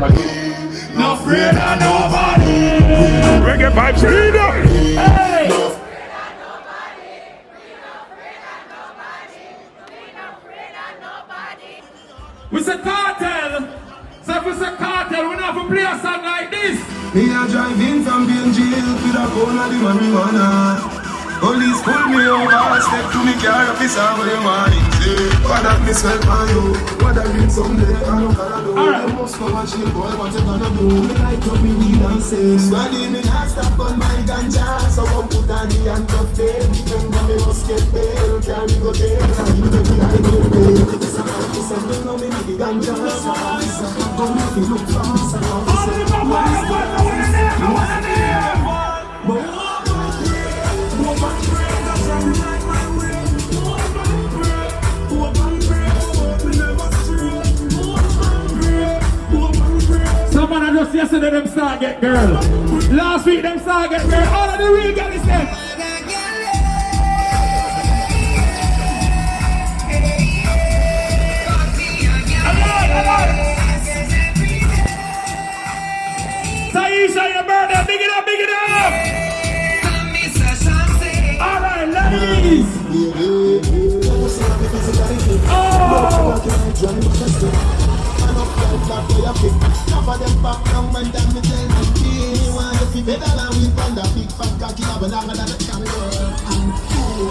No afraid of nobody. Reggae vibes leader. Hey. We say cartel. So if we say cartel, we don't have to play a song like this. Me a driving from being jail with a gun of the marijuana. Police pull me over, step to me car, officer, what you want him say? What that me smell for you? What that mean someday? I don't gotta do. I must go and chill, boy, what you gonna do? Me light up me weed and say Swally me not stop on my ganja. So come put on the handcuff there. Then me must get bail, carry go there. And you make me hide your bail. It's a man, it's a man, no me need the ganja. Go make me look fast. Someone I just yesterday them start get girl. Last week them start get girl. All of the real girl is there. Taisha, your birthday, big it up, big it up! Alright, ladies! Oh! Cover them back down when them me tell me he want to be better than we find a big fat cocky have a longer than a kangaroo and cool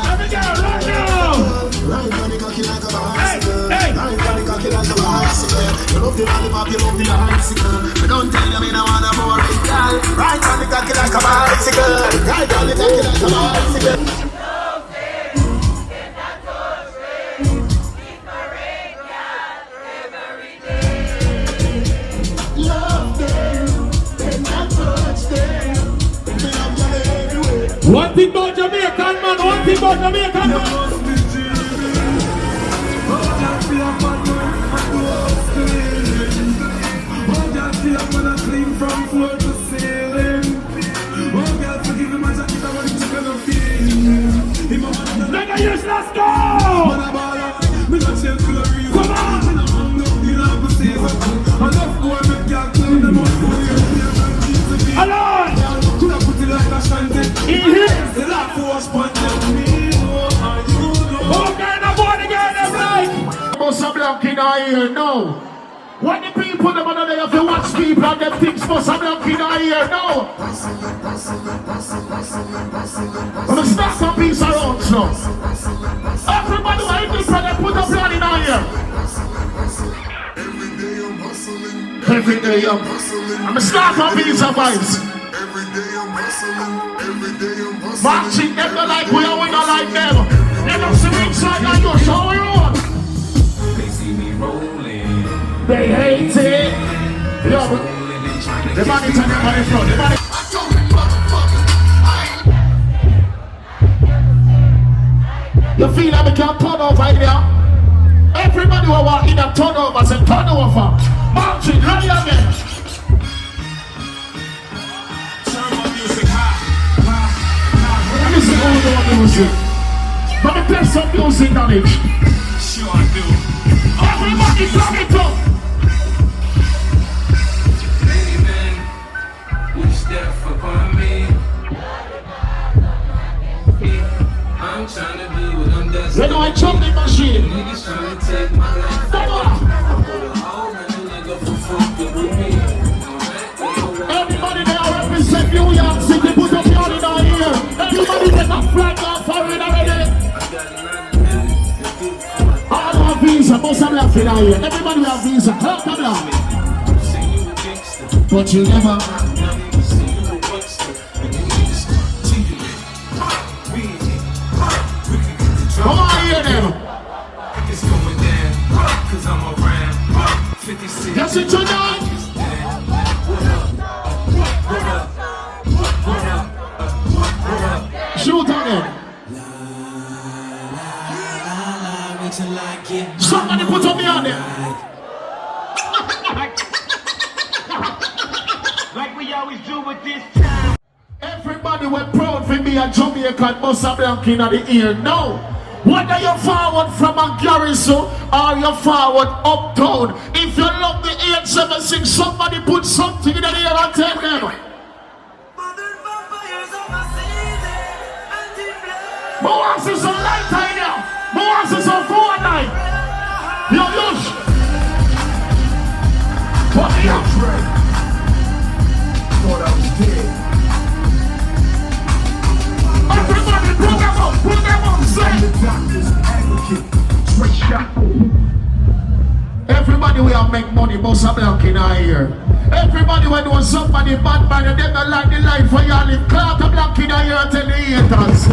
every girl right now right on the cocky like a bicycle right on the cocky like a bicycle you love the lollipop you love the icicle but don't tell me I want a boring girl right on the cocky like a bicycle right on the cocky like a bicycle. One thing about Jamaican man, one thing about Jamaican man. Reggae Yush, let's go! Come on! Alone! Could I put it like Ashanti? The laugh was pointed me. Okay, now boy, the girl them like must have black in our ear, no. When the people them on there have to watch people and them things must have black in our ear, no. I'm gonna start some piece around, so. Everybody who ain't this and put a plan in our ear. Every day I'm hustling. I'm gonna start some piece of vibes. Every day I'm hustling. Marching them not like we are, we not like them. They don't see me inside like you, show you on. They see me rolling. They hate it. Yo, the money turn your money front. The money. You feel like we can't turn over in there? Everybody who walk in a turnover say turn over. Marching, ready again. Listen all the music. Let me play some music on it. Sure I do. Everybody plug it up. Baby, we step upon me. I'm trying to do what I'm doing. You know I chopping machine. Niggas trying to take my life. Come on. Everybody there represent New York City. Put up your in our ear. Everybody get a flag off for it already. All have visa. Most of them have in our ear. Everybody have visa. Come down. But you never. Come on, hear them. It's going down, cause I'm around 56. Yes, it's tonight. Shoot on it. Somebody put on me on there. Like we always do with this time. Everybody were proud for me a Jamaican must have blank in the ear. No. Whether you're forward from a garrison or you're forward uptown, if If you love the 876, somebody put something in the air and tell them. Who wants to some light time now? Who wants to some 4 night? Yo, Yush. What the hell? Thought I was dead. Everybody, put them up, say. I'm the doctor's advocate. Straight shot. Everybody we have make money, but some black in our ear. Everybody when do somebody bad by them don't like the life for you live. Clout a black in our ear and tell the haters.